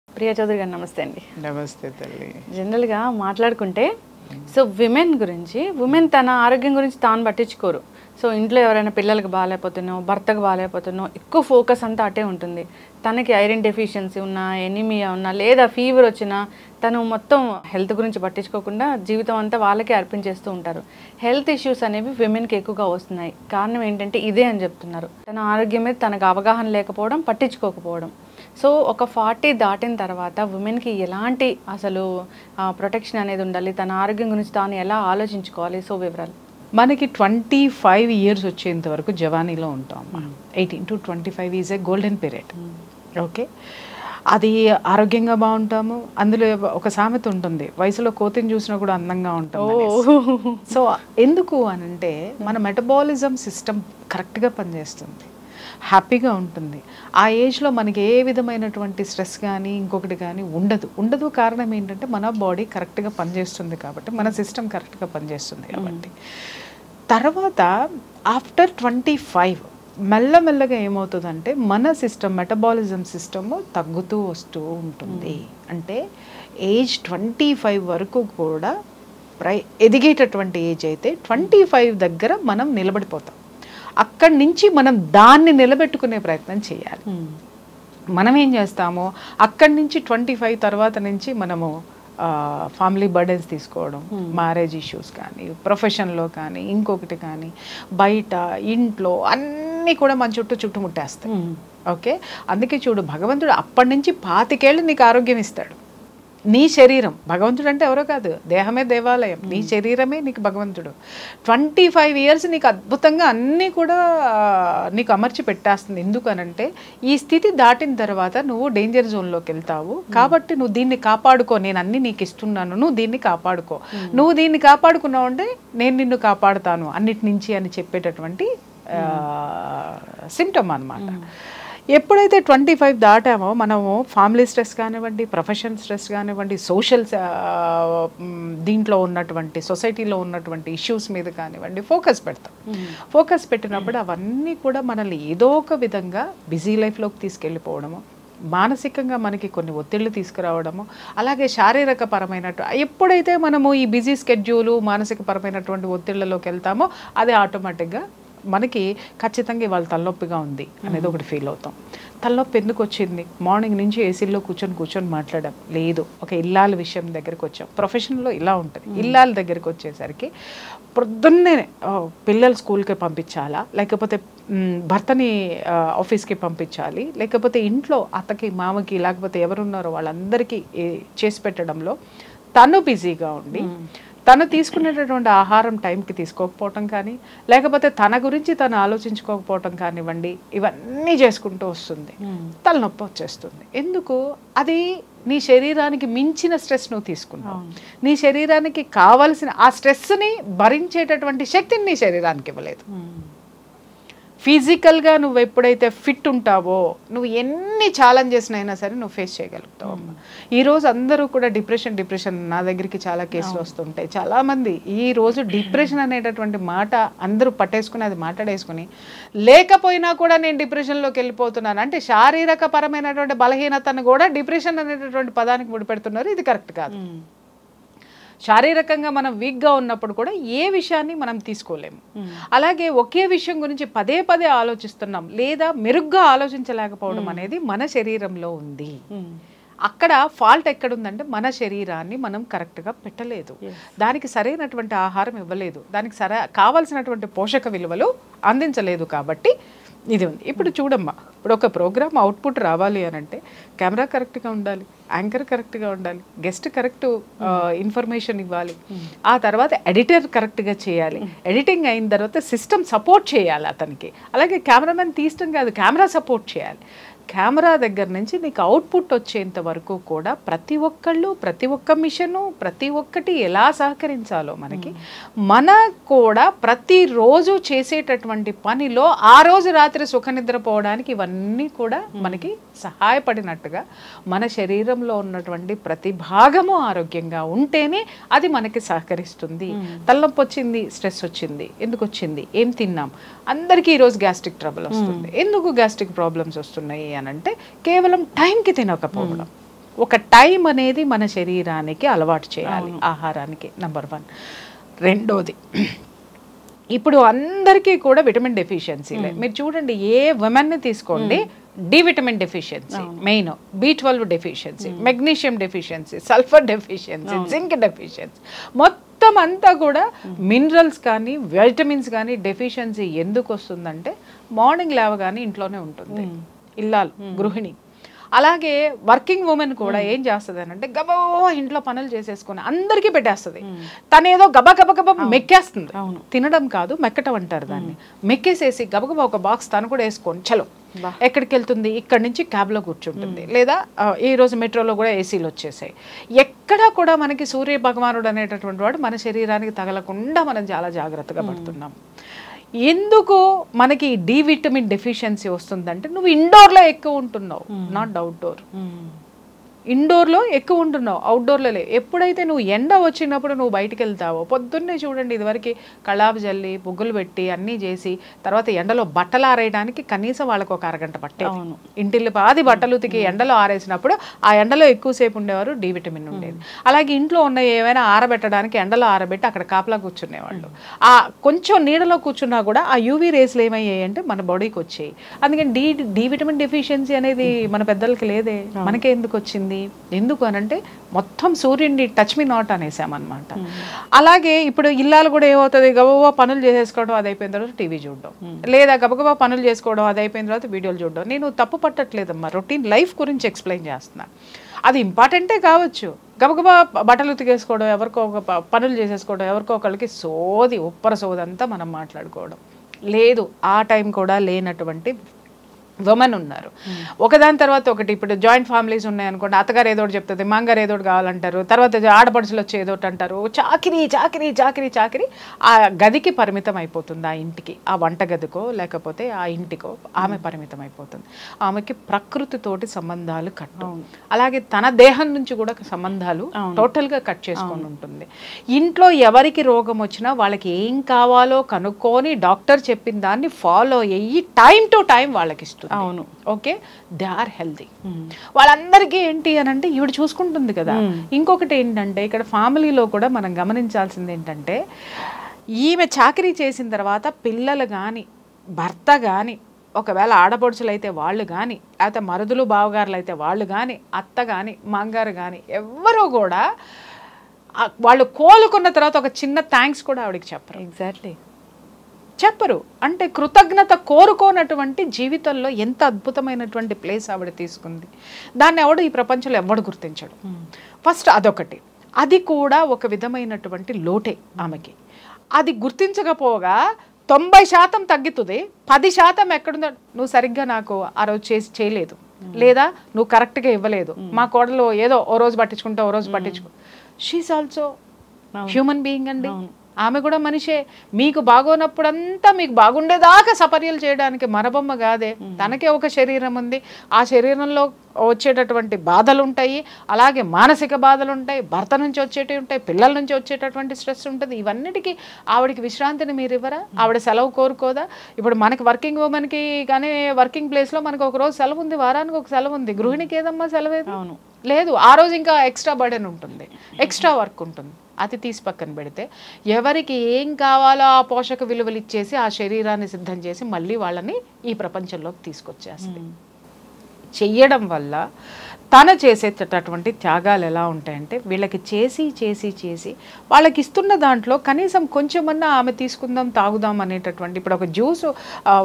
ప్రియా చౌదరి గారు నమస్తే అండి. నమస్తే తల్లి. జనరల్గా మాట్లాడుకుంటే సో విమెన్ గురించి, విమెన్ తన ఆరోగ్యం గురించి తాను పట్టించుకోరు. సో ఇంట్లో ఎవరైనా పిల్లలకు బాగాలేకపోతున్నో, భర్తకు బాగాలేకపోతున్నో ఎక్కువ ఫోకస్ అంతా అటే ఉంటుంది. తనకి ఐరన్ డెఫిషియన్సీ ఉన్నా, ఎనీమియా ఉన్నా, లేదా ఫీవర్ వచ్చినా తను మొత్తం హెల్త్ గురించి పట్టించుకోకుండా జీవితం అంతా వాళ్ళకే అర్పించేస్తూ ఉంటారు. హెల్త్ ఇష్యూస్ అనేవి విమెన్కి ఎక్కువగా వస్తున్నాయి. కారణం ఏంటంటే ఇదే అని చెప్తున్నారు. తన ఆరోగ్యం మీద తనకు అవగాహన లేకపోవడం, పట్టించుకోకపోవడం. సో ఒక 40 దాటిన తర్వాత ఉమెన్కి ఎలాంటి అసలు ప్రొటెక్షన్ అనేది ఉండాలి, తన ఆరోగ్యం గురించి తాను ఎలా ఆలోచించుకోవాలి? సో వివరాలు. మనకి 25 years వచ్చేంత వరకు జవానీలో ఉంటాం. 18 to 25 is a golden period. Okay, అది ఆరోగ్యంగా బాగుంటాము. అందులో ఒక సామెత ఉంటుంది, వయసులో కోతిని చూసినా కూడా అందంగా ఉంటాము. సో ఎందుకు అనంటే మన మెటబాలిజం సిస్టమ్ కరెక్ట్గా పనిచేస్తుంది, హ్యాపీగా ఉంటుంది. ఆ ఏజ్లో మనకి ఏ విధమైనటువంటి స్ట్రెస్ కానీ ఇంకొకటి కానీ ఉండదు. కారణం ఏంటంటే మన బాడీ కరెక్ట్గా పనిచేస్తుంది కాబట్టి, మన సిస్టమ్ కరెక్ట్గా పనిచేస్తుంది కాబట్టి. తర్వాత ఆఫ్టర్ 25 మెల్లమెల్లగా ఏమవుతుందంటే మన సిస్టమ్, మెటబాలిజం సిస్టమ్ తగ్గుతూ వస్తూ ఉంటుంది. అంటే ఏజ్ 25 వరకు కూడా ఎదిగేటటువంటి ఏజ్ అయితే 25 దగ్గర మనం నిలబడిపోతాం. అక్కడి నుంచి మనం దాన్ని నిలబెట్టుకునే ప్రయత్నం చేయాలి. మనం ఏం చేస్తామో అక్కడి నుంచి 25 తర్వాత నుంచి మనము ఫ్యామిలీ బర్డెన్స్ తీసుకోవడం, మ్యారేజ్ ఇష్యూస్ కానీ, ప్రొఫెషన్లో కానీ, ఇంకొకటి కానీ, బయట ఇంట్లో అన్నీ కూడా మన చుట్టుముట్టేస్తాయి. ఓకే, అందుకే చూడు, భగవంతుడు అప్పటి నుంచి 25 ఏళ్ళు నీకు ఆరోగ్యం ఇస్తాడు. నీ శరీరం, భగవంతుడు అంటే ఎవరో కాదు, దేహమే దేవాలయం, నీ శరీరమే నీకు భగవంతుడు. 25 years నీకు అద్భుతంగా అన్నీ కూడా నీకు అమర్చి పెట్టేస్తుంది. ఎందుకనంటే ఈ స్థితి దాటిన తర్వాత నువ్వు డేంజర్ జోన్లోకి వెళ్తావు కాబట్టి నువ్వు దీన్ని కాపాడుకో, నేను అన్నీ నీకు ఇస్తున్నాను, నువ్వు దీన్ని కాపాడుకో. నువ్వు దీన్ని కాపాడుకున్నావు అంటే నేను నిన్ను కాపాడుతాను అన్నిటి నుంచి అని చెప్పేటటువంటి సిమ్టమ్ అన్నమాట. ఎప్పుడైతే 25 దాటామో మనము ఫ్యామిలీ స్ట్రెస్ కానివ్వండి, ప్రొఫెషన్ స్ట్రెస్ కానివ్వండి, సోషల్ దీంట్లో ఉన్నటువంటి సొసైటీలో ఉన్నటువంటి ఇష్యూస్ మీద కానివ్వండి ఫోకస్ పెడతాం. ఫోకస్ పెట్టినప్పుడు అవన్నీ కూడా మనల్ని ఏదో ఒక విధంగా బిజీ లైఫ్లోకి తీసుకెళ్ళిపోవడము, మానసికంగా మనకి కొన్ని ఒత్తిళ్ళు తీసుకురావడము, అలాగే శారీరక పరమైనట్టు ఎప్పుడైతే మనము ఈ బిజీ స్కెడ్యూలు మానసిక పరమైనటువంటి ఒత్తిళ్లలోకి వెళ్తామో అది ఆటోమేటిక్గా మనకి ఖచ్చితంగా ఇవాళ తలనొప్పిగా ఉంది అనేది ఒకటి ఫీల్ అవుతాం. తలనొప్పి ఎందుకు వచ్చింది? మార్నింగ్ నుంచి ఏసీలో కూర్చొని మాట్లాడాం లేదు. ఒక ఇల్లాల విషయం దగ్గరికి వచ్చాం. ప్రొఫెషన్లో ఇలా ఉంటుంది. ఇల్లాల దగ్గరికి వచ్చేసరికి పొద్దున్నే పిల్లలు స్కూల్కి పంపించాలా, లేకపోతే భర్తని ఆఫీస్కి పంపించాలి, లేకపోతే ఇంట్లో అత్తకి మామకి లేకపోతే ఎవరున్నారో వాళ్ళందరికీ చేసి పెట్టడంలో తను బిజీగా ఉండి తను తీసుకునేటటువంటి ఆహారం టైంకి తీసుకోకపోవటం కానీ, లేకపోతే తన గురించి తను ఆలోచించుకోకపోవటం కానివ్వండి, ఇవన్నీ చేసుకుంటూ వస్తుంది. తలనొప్పి వచ్చేస్తుంది. ఎందుకు? అది నీ శరీరానికి మించిన స్ట్రెస్ నువ్వు తీసుకున్నావు. నీ శరీరానికి కావలసిన ఆ స్ట్రెస్ని భరించేటటువంటి శక్తిని నీ శరీరానికి ఇవ్వలేదు. ఫిజికల్గా నువ్వు ఎప్పుడైతే ఫిట్ ఉంటావో నువ్వు ఎన్ని ఛాలెంజెస్నైనా సరే నువ్వు ఫేస్ చేయగలుగుతావు. ఈరోజు అందరూ కూడా డిప్రెషన్ నా దగ్గరికి చాలా కేసులు వస్తుంటాయి. చాలామంది ఈరోజు డిప్రెషన్ అనేటటువంటి మాట అందరూ పట్టేసుకుని అది మాట్లాడేసుకుని లేకపోయినా కూడా నేను డిప్రెషన్లోకి వెళ్ళిపోతున్నాను అంటే శారీరక పరమైనటువంటి బలహీనతను కూడా డిప్రెషన్ అనేటటువంటి పదానికి ముడిపెడుతున్నారు. ఇది కరెక్ట్ కాదు. శారీరకంగా మనం వీక్గా ఉన్నప్పుడు కూడా ఏ విషయాన్ని మనం తీసుకోలేము. అలాగే ఒకే విషయం గురించి పదే ఆలోచిస్తున్నాం లేదా మెరుగ్గా ఆలోచించలేకపోవడం అనేది మన శరీరంలో ఉంది. అక్కడ ఫాల్ట్ ఎక్కడుందంటే మన శరీరాన్ని మనం కరెక్ట్గా పెట్టలేదు, దానికి సరైనటువంటి ఆహారం ఇవ్వలేదు, దానికి కావాల్సినటువంటి పోషక విలువలు అందించలేదు. కాబట్టి ఇది ఉంది. ఇప్పుడు చూడమ్మా, ఇప్పుడు ఒక ప్రోగ్రామ్ అవుట్పుట్ రావాలి అని అంటే కెమెరా కరెక్ట్గా ఉండాలి, యాంకర్ కరెక్ట్గా ఉండాలి, గెస్ట్ కరెక్ట్ ఇన్ఫర్మేషన్ ఇవ్వాలి, ఆ తర్వాత ఎడిటర్ కరెక్ట్గా చేయాలి, ఎడిటింగ్ అయిన తర్వాత సిస్టమ్ సపోర్ట్ చేయాలి అతనికి, అలాగే కెమెరామెన్ తీయడం కాదు కెమెరా సపోర్ట్ చేయాలి. కెమెరా దగ్గర నుంచి నీకు అవుట్పుట్ వచ్చేంత వరకు కూడా ప్రతి ఒక్కళ్ళు, ప్రతి ఒక్క మిషను, ప్రతి ఒక్కటి ఎలా సహకరించాలో మన కూడా ప్రతిరోజు చేసేటటువంటి పనిలో ఆ రోజు రాత్రి సుఖనిద్రపోవడానికి ఇవన్నీ కూడా మనకి సహాయపడినట్టుగా మన శరీరంలో ఉన్నటువంటి ప్రతి భాగము ఆరోగ్యంగా ఉంటేనే అది మనకి సహకరిస్తుంది. తలనొప్పి వచ్చింది, స్ట్రెస్ వచ్చింది, ఎందుకు వచ్చింది, ఏం తిన్నాం, అందరికీ ఈరోజు గ్యాస్ట్రిక్ ట్రబుల్ వస్తుంది. ఎందుకు గ్యాస్ట్రిక్ ప్రాబ్లమ్స్ వస్తున్నాయి అని అంటే కేవలం టైంకి తినకపోవడం. ఒక టైం అనేది మన శరీరానికి అలవాటు చేయాలి, ఆహారానికి. నెంబర్ 1. రెండోది, ఇప్పుడు అందరికీ కూడా విటమిన్ డెఫిషియన్సీలే. మీరు చూడండి, ఏ ఉమెన్ని తీసుకోండి, D vitamin deficiency main, B12 deficiency, magnesium deficiency, sulphur deficiency, zinc deficiency, మొత్తం అంతా కూడా మినరల్స్ కానీ విటమిన్స్ కానీ డెఫిషియన్సీ ఎందుకు వస్తుందంటే మార్నింగ్ లేవగానే ఇంట్లోనే ఉంటుంది ఇల్లాలు, గృహిణి. అలాగే వర్కింగ్ ఉమెన్ కూడా ఏం చేస్తుంది అని అంటే గబా ఇంట్లో పనులు చేసేసుకుని అందరికీ పెట్టేస్తుంది. తనేదో గబా గబ గబ మెక్కేస్తుంది. తినడం కాదు, మెక్కటం అంటారు దాన్ని. మెక్కేసేసి గబగబా ఒక బాక్స్ తను కూడా వేసుకొని చలో ఎక్కడికి వెళ్తుంది, ఇక్కడి నుంచి క్యాబ్లో కూర్చుంటుంది, లేదా ఈ రోజు మెట్రోలో కూడా ఏసీలు వచ్చేసాయి. ఎక్కడా కూడా మనకి సూర్య భగవానుడు అనేటటువంటి వాడు మన శరీరానికి తగలకుండా మనం చాలా జాగ్రత్తగా పడుతున్నాం. ఎందుకు మనకి డి విటమిన్ డెఫిషియన్సీ వస్తుందంటే నువ్వు ఇండోర్లో ఎక్కువ ఉంటున్నావు, నాట్ అవుట్డోర్. ఇండోర్లో ఎక్కువ ఉంటున్నావు, అవుట్డోర్లో లేవు. ఎప్పుడైతే నువ్వు ఎండ వచ్చినప్పుడు నువ్వు బయటికి వెళ్తావో, పొద్దున్నే చూడండి, ఇదివరకు కళాపు జల్లి బుగ్గులు పెట్టి అన్నీ చేసి తర్వాత ఎండలో బట్టలు ఆరేయడానికి కనీసం వాళ్ళకు ఒక అరగంట పట్టేది. ఇంటిల్లి పాది బట్టలు ఉతికి ఎండలో ఆరేసినప్పుడు ఆ ఎండలో ఎక్కువసేపు ఉండేవారు, డి విటమిన్ ఉండేది. అలాగే ఇంట్లో ఉన్న ఏమైనా ఆరబెట్టడానికి ఎండలో ఆరబెట్టి అక్కడ కాపలా కూర్చునేవాళ్ళు. ఆ కొంచెం నీడలో కూర్చున్నా కూడా ఆ యూవీ రేస్లు ఏమయ్యాయి అంటే మన బాడీకి వచ్చాయి. అందుకని డి విటమిన్ డెఫిషియన్సీ అనేది మన పెద్దలకి లేదే, మనకే ఎందుకు వచ్చింది? ఎందుకు అనంటే మొత్తం సూర్యుడిని టచ్ మీ నాట్ అనేసామన్నమాట. అలాగే ఇప్పుడు ఇల్లాలు కూడా ఏమవుతుంది, గబగబా పనులు చేసేసుకోవడం, అది అయిపోయిన తర్వాత టీవీ చూడడం, లేదా గబగబా పనులు చేసుకోవడం, అది అయిపోయిన తర్వాత వీడియోలు చూడడం. నేను తప్పు పట్టట్లేదమ్మా, రొటీన్ లైఫ్ గురించి ఎక్స్ప్లెయిన్ చేస్తున్నా. అది ఇంపార్టెంటే కావచ్చు, గబగబా బట్టలు ఉతికేసుకోవడం, ఎవరికో ఒక పనులు చేసేసుకోవడం, ఎవరికో ఒకళ్ళకి సోది ఉప్పర సోదంతా మనం మాట్లాడుకోవడం లేదు. ఆ టైం కూడా లేనటువంటి ఉమెన్ ఉన్నారు. ఒకదాని తర్వాత ఒకటి. ఇప్పుడు జాయింట్ ఫ్యామిలీస్ ఉన్నాయనుకోండి, అత్తగారు ఏదోటి చెప్తుంది, మాంగారు ఏదోటి కావాలంటారు, తర్వాత ఆడపడుచులు వచ్చి ఏదోటి అంటారు. చాకిరీ చాకిరీ చాకిరీ చాకిరీ ఆ గదికి పరిమితం అయిపోతుంది, ఆ ఇంటికి, ఆ వంట గదికో లేకపోతే ఆ ఇంటికో ఆమె పరిమితం అయిపోతుంది. ఆమెకి ప్రకృతితోటి సంబంధాలు కట్టు, అలాగే తన దేహం నుంచి కూడా సంబంధాలు టోటల్గా కట్ చేసుకొని ఉంటుంది. ఇంట్లో ఎవరికి రోగం వచ్చినా వాళ్ళకి ఏం కావాలో కనుక్కొని డాక్టర్ చెప్పిన దాన్ని ఫాలో అయ్యి టైం టు టైం వాళ్ళకి ఇస్తుంది. అవును, ఓకే, దే ఆర్ హెల్తీ. వాళ్ళందరికీ ఏంటి అని అంటే ఈవిడ చూసుకుంటుంది కదా. ఇంకొకటి ఏంటంటే ఇక్కడ ఫ్యామిలీలో కూడా మనం గమనించాల్సింది ఏంటంటే, ఈమె చాకరీ చేసిన తర్వాత పిల్లలు కానీ భర్త కానీ, ఒకవేళ ఆడపడుచులు అయితే వాళ్ళు కానీ, లేకపోతే మరుదులు బావగారులు అయితే వాళ్ళు కానీ, అత్త కానీ మాంగారు కానీ, ఎవ్వరూ కూడా వాళ్ళు కోలుకున్న తర్వాత ఒక చిన్న థ్యాంక్స్ కూడా ఆవిడకి చెప్పరు. ఎగ్జాక్ట్లీ చెప్పరు. అంటే కృతజ్ఞత కోరుకోనటువంటి జీవితంలో ఎంత అద్భుతమైనటువంటి ప్లేస్ ఆవిడ తీసుకుంది. దాన్ని ఎవడు ఈ ప్రపంచంలో ఎవడు గుర్తించడు. ఫస్ట్ అదొకటి. అది కూడా ఒక విధమైనటువంటి లోటే ఆమెకి. అది గుర్తించకపోగా 90% తగ్గుతుంది, 10% ఎక్కడుందో, నువ్వు సరిగ్గా నాకు ఆ రోజు చేయలేదు, లేదా నువ్వు కరెక్ట్గా ఇవ్వలేదు, మా కోడలు ఏదో ఓ రోజు పట్టించుకుంటా ఓ రోజు పట్టించుకో. షీఈస్ ఆల్సో హ్యూమన్ బీయింగ్ అండి. ఆమె కూడా మనిషే. మీకు బాగోనప్పుడంతా మీకు బాగుండేదాకా సపర్యలు చేయడానికి మరబొమ్మ కాదే. తనకే ఒక శరీరం ఉంది, ఆ శరీరంలో వచ్చేటటువంటి బాధలు ఉంటాయి, అలాగే మానసిక బాధలు ఉంటాయి, భర్త నుంచి వచ్చేటివి ఉంటాయి, పిల్లల నుంచి వచ్చేటటువంటి స్ట్రెస్ ఉంటుంది. ఇవన్నిటికీ ఆవిడకి విశ్రాంతిని మీరు ఇవ్వరా? ఆవిడ సెలవు కోరుకోదా? ఇప్పుడు మనకి వర్కింగ్ ఉమెన్కి కానీ వర్కింగ్ ప్లేస్లో మనకు ఒక రోజు సెలవు ఉంది, వారానికి ఒక సెలవు ఉంది. గృహిణికి ఏదమ్మా సెలవేది? అవును, లేదు. ఆ రోజు ఇంకా ఎక్స్ట్రా బర్డెన్ ఉంటుంది, ఎక్స్ట్రా వర్క్ ఉంటుంది. అది తీసి పక్కన పెడితే ఎవరికి ఏం కావాలో ఆ పోషక విలువలు ఇచ్చేసి ఆ శరీరాన్ని సిద్ధం చేసి మళ్ళీ వాళ్ళని ఈ ప్రపంచంలోకి తీసుకొచ్చేస్తుంది. చెయ్యడం వల్ల తను చేసేటటువంటి త్యాగాలు ఎలా ఉంటాయంటే, వీళ్ళకి చేసి చేసి చేసి వాళ్ళకి ఇస్తున్న దాంట్లో కనీసం కొంచెమన్నా ఆమె తీసుకుందాం తాగుదాం అనేటటువంటి, ఇప్పుడు ఒక జ్యూస్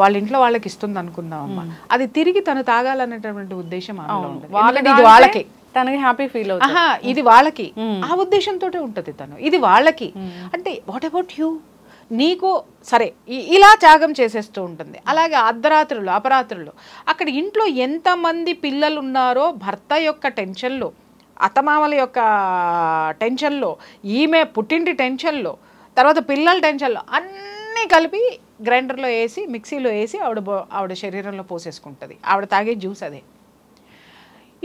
వాళ్ళ ఇంట్లో వాళ్ళకి ఇస్తుంది అనుకుందాం అమ్మ, అది తిరిగి తను తాగాలనేటటువంటి ఉద్దేశం ఇది వాళ్ళకి, తనకి హ్యాపీ ఫీల్ అవుతుంది. ఇది వాళ్ళకి, ఆ ఉద్దేశంతో ఉంటది తను, ఇది వాళ్ళకి. అంటే వాట్ అబౌట్ యూ? నీకు సరే ఇలా త్యాగం చేసేస్తూ ఉంటుంది. అలాగే అర్ధరాత్రులు అపరాత్రులు అక్కడ ఇంట్లో ఎంతమంది పిల్లలు ఉన్నారో భర్త యొక్క టెన్షన్లో, అత్తమామల యొక్క టెన్షన్లో, ఈమె పుట్టింటి టెన్షన్లో, తర్వాత పిల్లల టెన్షన్లో అన్నీ కలిపి గ్రైండర్లో వేసి మిక్సీలో వేసి ఆవిడ శరీరంలో పోసేసుకుంటుంది. ఆవిడ తాగే జ్యూస్ అదే.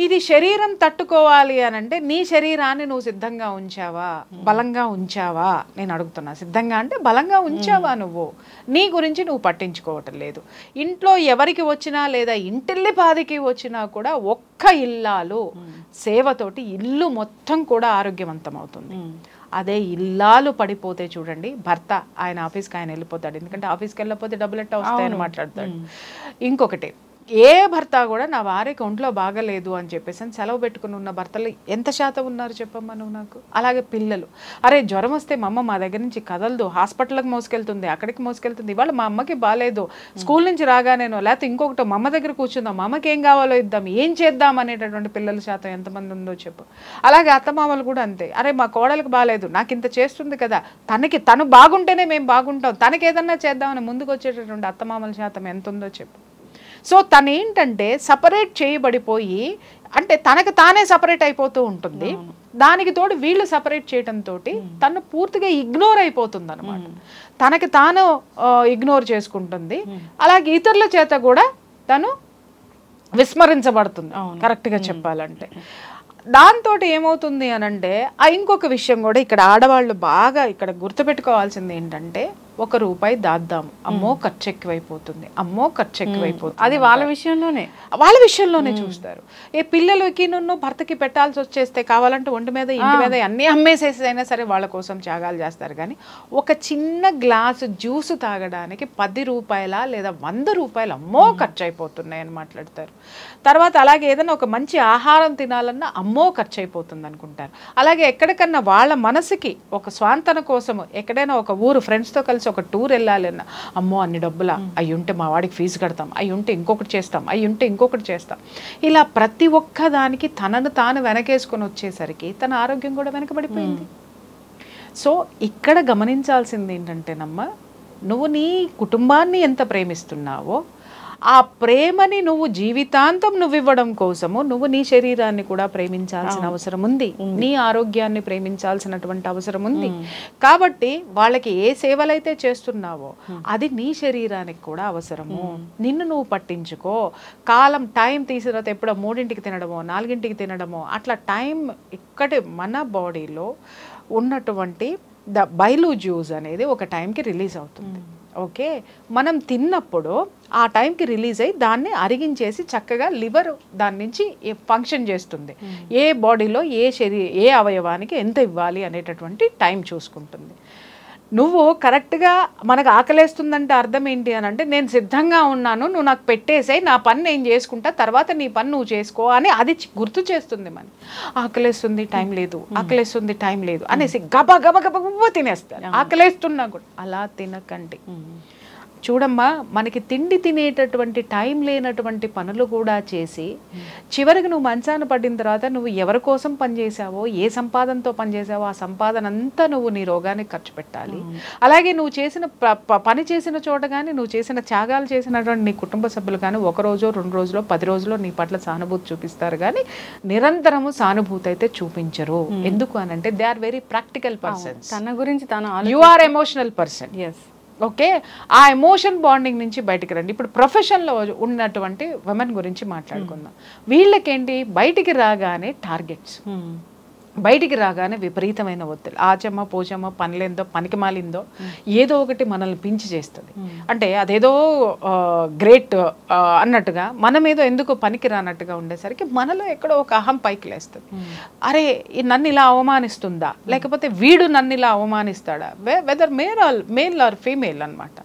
ఇది శరీరం తట్టుకోవాలి అని అంటే నీ శరీరాన్ని నువ్వు సిద్ధంగా ఉంచావా, బలంగా ఉంచావా నేను అడుగుతున్నా. సిద్ధంగా అంటే బలంగా ఉంచావా నువ్వు? నీ గురించి నువ్వు పట్టించుకోవటం లేదు. ఇంట్లో ఎవరికి వచ్చినా లేదా ఇంటిల్లి పాదికి వచ్చినా కూడా ఒక్క ఇల్లాలు సేవతోటి ఇల్లు మొత్తం కూడా ఆరోగ్యవంతం అవుతుంది. అదే ఇల్లాలు పడిపోతే చూడండి, భర్త ఆయన ఆఫీస్కి ఆయన వెళ్ళిపోతాడు, ఎందుకంటే ఆఫీస్కి వెళ్ళకపోతే డబ్బులు ఎట్టా వస్తాయని మాట్లాడతాడు. ఇంకొకటి, ఏ భర్త కూడా నా భార్యకి ఒంట్లో బాగలేదు అని చెప్పేసి అని సెలవు పెట్టుకుని ఉన్న భర్తలు ఎంత శాతం ఉన్నారు చెప్పమ్మా నువ్వు నాకు. అలాగే పిల్లలు, అరే జ్వరం వస్తే మా అమ్మ మా దగ్గర నుంచి కదలదు, హాస్పిటల్కి మోసుకెళ్తుంది, అక్కడికి మోసుకెళ్తుంది, ఇవాళ మా అమ్మకి బాగాలేదు, స్కూల్ నుంచి రాగానేనో లేకపోతే ఇంకొకటి మా అమ్మ దగ్గర కూర్చుందాం, మా అమ్మకి ఏం కావాలో ఇద్దాం, ఏం చేద్దాం అనేటటువంటి పిల్లల శాతం ఎంతమంది ఉందో చెప్పు. అలాగే అత్తమామలు కూడా అంతే, అరే మా కోడలికి బాగాలేదు, నాకు ఇంత చేస్తుంది కదా, తను బాగుంటేనే మేము బాగుంటాం, తనకి ఏదన్నా చేద్దామని ముందుకు వచ్చేటటువంటి అత్తమామల శాతం ఎంత ఉందో చెప్పు. సో తను ఏంటంటే సపరేట్ చేయబడిపోయి, అంటే తనకు తానే సపరేట్ అయిపోతూ ఉంటుంది, దానికి తోడు వీళ్ళు సపరేట్ చేయడంతో తను పూర్తిగా ఇగ్నోర్ అయిపోతుంది అనమాట. తనకి తాను ఇగ్నోర్ చేసుకుంటుంది, అలాగే ఇతరుల చేత కూడా తను విస్మరించబడుతుంది కరెక్ట్గా చెప్పాలంటే. దాంతో ఏమవుతుంది అని అంటే, ఇంకొక విషయం కూడా ఇక్కడ ఆడవాళ్ళు బాగా ఇక్కడ గుర్తుపెట్టుకోవాల్సింది ఏంటంటే, ₹1 దాద్దాము, అమ్మో ఖర్చు ఎక్కువైపోతుంది, అమ్మో ఖర్చు ఎక్కువైపోతుంది, అది వాళ్ళ విషయంలోనే చూస్తారు. ఏ పిల్లలకి భర్తకి పెట్టాల్సి వచ్చేస్తే కావాలంటే ఒంటి మీద ఇంటి మీద అన్నీ అమ్మేసేసి అయినా సరే వాళ్ళ కోసం త్యాగాలు చేస్తారు. కానీ ఒక చిన్న గ్లాసు జ్యూస్ తాగడానికి ₹10 లేదా ₹100 అమ్మో ఖర్చు అయిపోతున్నాయి అని మాట్లాడతారు. తర్వాత అలాగే ఏదైనా ఒక మంచి ఆహారం తినాలన్నా అమ్మో ఖర్చు అయిపోతుంది అనుకుంటారు. అలాగే ఎక్కడికన్నా వాళ్ళ మనసుకి ఒక స్వాంతన కోసము ఎక్కడైనా ఒక ఊరు ఫ్రెండ్స్తో కలిసి ఒక టూర్ వెళ్ళాలన్నా అమ్మో అన్ని డబ్బులా, అవి ఉంటే మా వాడికి ఫీజు కడతాం, అవి ఉంటే ఇంకొకటి చేస్తాం, అవి ఉంటే ఇంకొకటి చేస్తాం. ఇలా ప్రతి ఒక్క దానికి తనను తాను వెనకేసుకొని వచ్చేసరికి తన ఆరోగ్యం కూడా వెనకబడిపోయింది. సో ఇక్కడ గమనించాల్సింది ఏంటంటేనమ్మా, నువ్వు నీ కుటుంబాన్ని ఎంత ప్రేమిస్తున్నావో ఆ ప్రేమని నువ్వు జీవితాంతం నువ్వు ఇవ్వడం కోసము నువ్వు నీ శరీరాన్ని కూడా ప్రేమించాల్సిన అవసరం ఉంది, నీ ఆరోగ్యాన్ని ప్రేమించాల్సినటువంటి అవసరం ఉంది. కాబట్టి వాళ్ళకి ఏ సేవలైతే చేస్తున్నావో అది నీ శరీరానికి కూడా అవసరము. నిన్ను నువ్వు పట్టించుకో. కాలం టైం తీసిన తర్వాత ఎప్పుడో 3ంటికి తినడమో 4ంటికి తినడమో అట్లా టైం ఇక్కడి మన బాడీలో ఉన్నటువంటి బైలు జ్యూస్ అనేది ఒక టైంకి రిలీజ్ అవుతుంది. ఓకే, మనం తిన్నప్పుడు ఆ టైంకి రిలీజ్ అయ్యి దాన్ని అరిగించేసి చక్కగా లివర్ దాని నుంచి ఫంక్షన్ చేస్తుంది. ఏ బాడీలో ఏ అవయవానికి ఎంత ఇవ్వాలి అనేటటువంటి టైం చూసుకుంటుంది. నువ్వు కరెక్ట్గా మనకు ఆకలేస్తుందంటే అర్థం ఏంటి అని అంటే, నేను సిద్ధంగా ఉన్నాను, నువ్వు నాకు పెట్టేసాయి, నా పని నేను చేసుకుంటా, తర్వాత నీ పని నువ్వు చేసుకో అని అది గుర్తు చేస్తుంది. మన ఆకలేస్తుంది టైం లేదు, ఆకలేస్తుంది టైం లేదు అనేసి గబ గబ గబ గబ తినేస్తారు. ఆకలేస్తున్నా కూడా అలా తినకండి. చూడమ్మా, మనకి తిండి తినేటటువంటి టైం లేనటువంటి పనులు కూడా చేసి చివరికి నువ్వు మంచాన పడిన తర్వాత నువ్వు ఎవరి కోసం పనిచేసావో, ఏ సంపాదనతో పనిచేసావో ఆ సంపాదన అంతా నువ్వు నీ రోగానికి ఖర్చు పెట్టాలి. అలాగే నువ్వు చేసిన పని చేసిన చోట కానీ, నువ్వు చేసిన త్యాగాలు చేసినటువంటి నీ కుటుంబ సభ్యులు కానీ 1 రోజో 2 రోజులో 10 రోజులో నీ పట్ల సానుభూతి చూపిస్తారు, కానీ నిరంతరము సానుభూతి అయితే చూపించరు. ఎందుకు అని అంటే they are very practical persons. తన గురించి you are emotional person. Okay, ఆ ఎమోషన్ బాండింగ్ నుంచి బయటికి రండి. ఇప్పుడు ప్రొఫెషన్లో ఉన్నటువంటి విమెన్ గురించి మాట్లాడుకుందాం. వీళ్ళకేంటి, బయటికి రాగానే టార్గెట్స్, బయటికి రాగానే విపరీతమైన ఒత్తిడి, ఆచమ్మ పోచమ్మ పనిలేందో పనికి మాలిందో ఏదో ఒకటి మనల్ని పించి చేస్తుంది. అంటే అదేదో గ్రేట్ అన్నట్టుగా మనం ఏదో ఎందుకు పనికి రానట్టుగా ఉండేసరికి మనలో ఎక్కడో ఒక అహం పైకి లేస్తుంది. అరే నన్ను ఇలా అవమానిస్తుందా, లేకపోతే వీడు నన్ను ఇలా అవమానిస్తాడా, వెదర్ మేల్ ఆర్ ఫీమేల్ అనమాట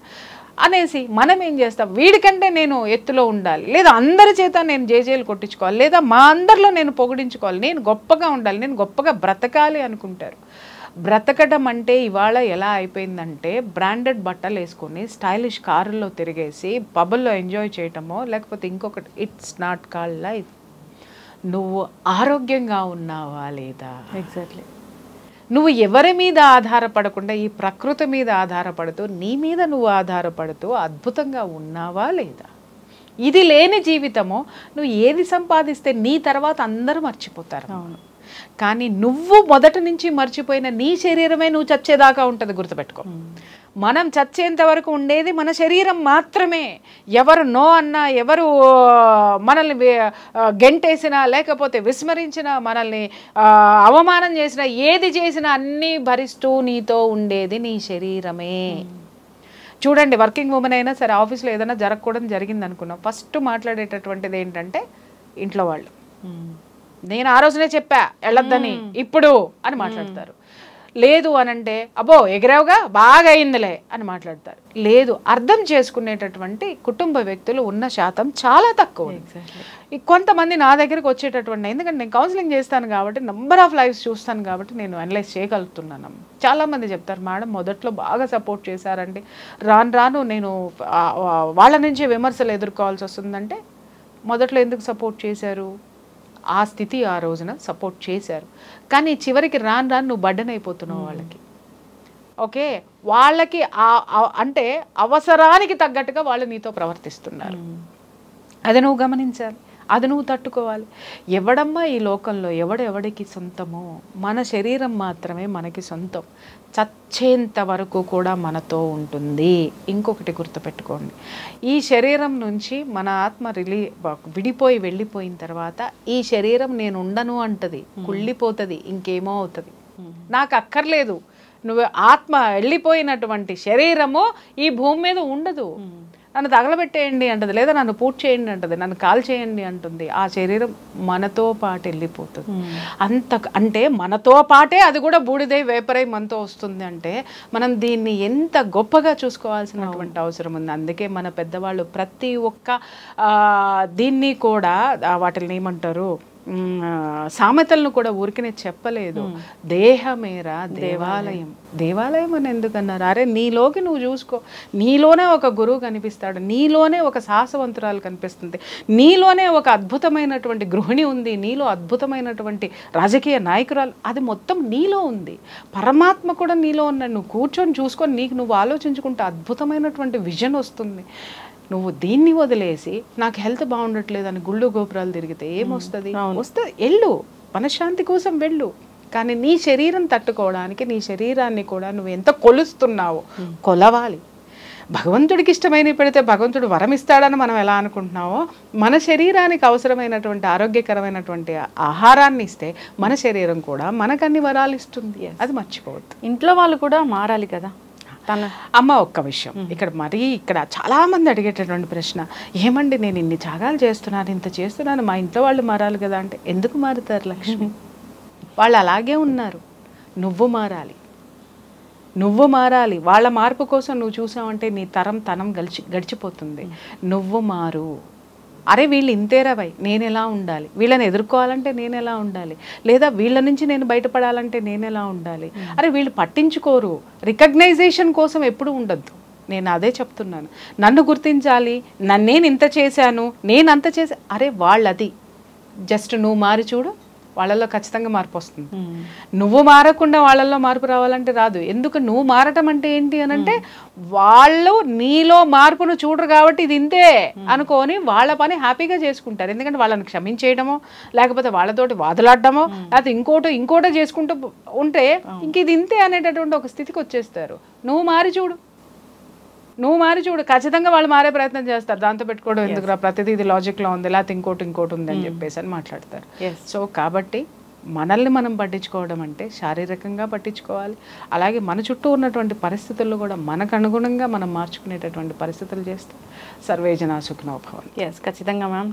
అనేసి మనం ఏం చేస్తాం, వీడికంటే నేను ఎత్తులో ఉండాలి, లేదా అందరి చేత నేను జేజేలు కొట్టించుకోవాలి, లేదా మా అందరిలో నేను పొగిడించుకోవాలి, నేను గొప్పగా ఉండాలి, నేను గొప్పగా బ్రతకాలి అనుకుంటారు. బ్రతకడం అంటే ఇవాళ ఎలా అయిపోయిందంటే, బ్రాండెడ్ బట్టలు వేసుకొని స్టైలిష్ కారుల్లో తిరిగేసి పబ్బుల్లో ఎంజాయ్ చేయటమో లేకపోతే ఇంకొకటి. It's not called life. నువ్వు ఆరోగ్యంగా ఉన్నావా లేదా, ఎగ్జాక్ట్లీ నువ్వు ఎవరి మీద ఆధారపడకుండా ఈ ప్రకృతి మీద ఆధారపడుతూ నీ మీద నువ్వు ఆధారపడుతూ అద్భుతంగా ఉన్నావా లేదా. ఇది లేని జీవితమో నువ్వు ఏది సంపాదిస్తే నీ తర్వాత అందరూ మర్చిపోతారు. అవును, కానీ నువ్వు మొదటి నుంచి మర్చిపోయిన నీ శరీరమే నువ్వు చచ్చేదాకా ఉంటుంది, గుర్తుపెట్టుకో. మనం చచ్చేంత వరకు ఉండేది మన శరీరం మాత్రమే. ఎవరు నో అన్నా, ఎవరు మనల్ని గెంటేసినా, లేకపోతే విస్మరించినా, మనల్ని అవమానం చేసినా, ఏది చేసినా అన్నీ భరిస్తూ నీతో ఉండేది నీ శరీరమే. చూడండి, వర్కింగ్ ఉమెన్ అయినా సరే ఆఫీస్లో ఏదైనా జరగకూడదు జరిగింది అనుకున్నాం, ఫస్ట్ మాట్లాడేటటువంటిది ఏంటంటే ఇంట్లో వాళ్ళు. నేను ఆ రోజునే చెప్పా వెళ్ళొద్దని, ఇప్పుడు అని మాట్లాడతారు. లేదు అనంటే అబ్బో ఎగిరావుగా బాగా అయిందిలే అని మాట్లాడతారు. లేదు, అర్థం చేసుకునేటటువంటి కుటుంబ వ్యక్తులు ఉన్న శాతం చాలా తక్కువ. కొంతమంది నా దగ్గరికి వచ్చేటటువంటి, ఎందుకంటే నేను కౌన్సిలింగ్ చేస్తాను కాబట్టి, నెంబర్ ఆఫ్ లైఫ్స్ చూస్తాను కాబట్టి నేను అనలైజ్ చేయగలుగుతున్నాను. చాలామంది చెప్తారు, మేడం మొదట్లో బాగా సపోర్ట్ చేశారండి, రాను రాను నేను వాళ్ళ నుంచే విమర్శలు ఎదుర్కోవాల్సి వస్తుందంటే, మొదట్లో ఎందుకు సపోర్ట్ చేశారు? ఆ స్థితి ఆ రోజున సపోర్ట్ చేశారు, కానీ చివరికి రాను రాను నువ్వు బర్డెన్ అయిపోతున్నావు వాళ్ళకి. ఓకే, వాళ్ళకి అంటే అవసరానికి తగ్గట్టుగా వాళ్ళు నీతో ప్రవర్తిస్తున్నారు. అది నువ్వు గమనించాలి, అది నువ్వు తట్టుకోవాలి. ఎవడమ్మా ఈ లోకంలో ఎవడెవడికి సొంతమో? మన శరీరం మాత్రమే మనకి సొంతం. చచ్చేంత వరకు కూడా మనతో ఉంటుంది. ఇంకొకటి గుర్తుపెట్టుకోండి, ఈ శరీరం నుంచి మన ఆత్మ విడిపోయి వెళ్ళిపోయిన తర్వాత ఈ శరీరం నేను ఉండను అంటది, కుళ్ళిపోతుంది, ఇంకేమో అవుతుంది. నాకు అక్కర్లేదు, నువ్వు ఆత్మ వెళ్ళిపోయినటువంటి శరీరము ఈ భూమి మీద ఉండదు. నన్ను తగలబెట్టేయండి అంటది, లేదా నన్ను పూర్తి చేయండి అంటది, నన్ను కాల్ చేయండి అంటుంది. ఆ శరీరం మనతో పాటు వెళ్ళిపోతుంది. అంటే మనతో పాటే అది కూడా బూడిదై వేపరై మనతో వస్తుంది. అంటే మనం దీన్ని ఎంత గొప్పగా చూసుకోవాల్సినటువంటి అవసరం ఉంది. అందుకే మన పెద్దవాళ్ళు ప్రతి ఒక్క దీన్ని కూడా వాటిని ఏమంటారు, సామెతలను కూడా ఊరికినే చెప్పలేదు. దేహమేరా దేవాలయం. దేవాలయం అని ఎందుకన్నారు? అరే నీలోకి నువ్వు చూసుకో, నీలోనే ఒక గురువు కనిపిస్తాడు, నీలోనే ఒక సాహసవంతురాలు కనిపిస్తుంది, నీలోనే ఒక అద్భుతమైనటువంటి గృహిణి ఉంది, నీలో అద్భుతమైనటువంటి రాజకీయ నాయకురాలు, అది మొత్తం నీలో ఉంది. పరమాత్మ కూడా నీలో ఉన్నాడు. నువ్వు కూర్చొని చూసుకొని నీకు నువ్వు ఆలోచించుకుంటే అద్భుతమైనటువంటి విజన్ వస్తుంది. నువ్వు దీన్ని వదిలేసి నాకు హెల్త్ బాగుండట్లేదు అని గుళ్ళు గోపురాలు తిరిగితే ఏమొస్తుంది? వస్తుంది, వెళ్ళు, మనశ్శాంతి కోసం వెళ్ళు. కానీ నీ శరీరం తట్టుకోవడానికి నీ శరీరాన్ని కూడా నువ్వు ఎంత కొలుస్తున్నావో కొలవాలి. భగవంతుడికి ఇష్టమైనవి పెడితే భగవంతుడు వరం ఇస్తాడని మనం ఎలా అనుకుంటున్నావో, మన శరీరానికి అవసరమైనటువంటి ఆరోగ్యకరమైనటువంటి ఆహారాన్ని ఇస్తే మన శరీరం కూడా మనకన్ని వరాలు ఇస్తుంది. అది మర్చిపోవద్దు. ఇంట్లో వాళ్ళు కూడా మారాలి కదా. అమ్మ ఒక్క విషయం ఇక్కడ చాలా మంది అడిగేటటువంటి ప్రశ్న, ఏమండి నేను ఇన్ని త్యాగాలు చేస్తున్నాను, ఇంత చేస్తున్నాను, మా ఇంట్లో వాళ్ళు మారాలి కదా అంటే, ఎందుకు మారుతారు లక్ష్మి? వాళ్ళు అలాగే ఉన్నారు. నువ్వు మారాలి, నువ్వు మారాలి. వాళ్ళ మార్పు కోసం నువ్వు చూసావంటే నీ తనం గడిచిపోతుంది. నువ్వు మారు. అరే వీళ్ళు ఇంతేరా భయ్, నేను ఎలా ఉండాలి, వీళ్ళని ఎదుర్కోవాలంటే నేను ఎలా ఉండాలి, లేదా వీళ్ళ నుంచి నేను బయటపడాలంటే నేను ఎలా ఉండాలి. అరే వీళ్ళు పట్టించుకోరు, రికగ్నైజేషన్ కోసం ఎప్పుడు ఉండద్దు. నేను అదే చెప్తున్నాను, నన్ను గుర్తించాలి, నేను ఇంత చేశాను, నేను అంత చేసా. అరే వాళ్ళది జస్ట్ నువ్వు మారి చూడు, వాళ్ళల్లో ఖచ్చితంగా మార్పు వస్తుంది. నువ్వు మారకుండా వాళ్ళల్లో మార్పు రావాలంటే రాదు. ఎందుకు? నువ్వు మారటం అంటే ఏంటి అని అంటే, వాళ్ళు నీలో మార్పును చూడరు కాబట్టి ఇది ఇంతే అనుకొని వాళ్ళ పని హ్యాపీగా చేసుకుంటారు. ఎందుకంటే వాళ్ళని క్షమించేయడమో, లేకపోతే వాళ్ళతోటి వాదులాడడమో, లేకపోతే ఇంకోటో చేసుకుంటూ ఉంటే ఇంక ఇది ఇంతే అనేటటువంటి ఒక స్థితికి వచ్చేస్తారు. నువ్వు మారి చూడు, ఖచ్చితంగా వాళ్ళు మారే ప్రయత్నం చేస్తారు. దాంతో పెట్టుకోవడం ఎందుకురా, ప్రతిదీ ఇది లాజిక్లో ఉంది, లేకపోతే ఇంకోటి ఉంది అని చెప్పేసి అని మాట్లాడతారు. సో కాబట్టి మనల్ని మనం పట్టించుకోవడం అంటే శారీరకంగా పట్టించుకోవాలి, అలాగే మన చుట్టూ ఉన్నటువంటి పరిస్థితుల్లో కూడా మనకు అనుగుణంగా మనం మార్చుకునేటటువంటి పరిస్థితులు చేస్తే సర్వే జనా సుఖినో భవంతు. ఖచ్చితంగా మ్యామ్.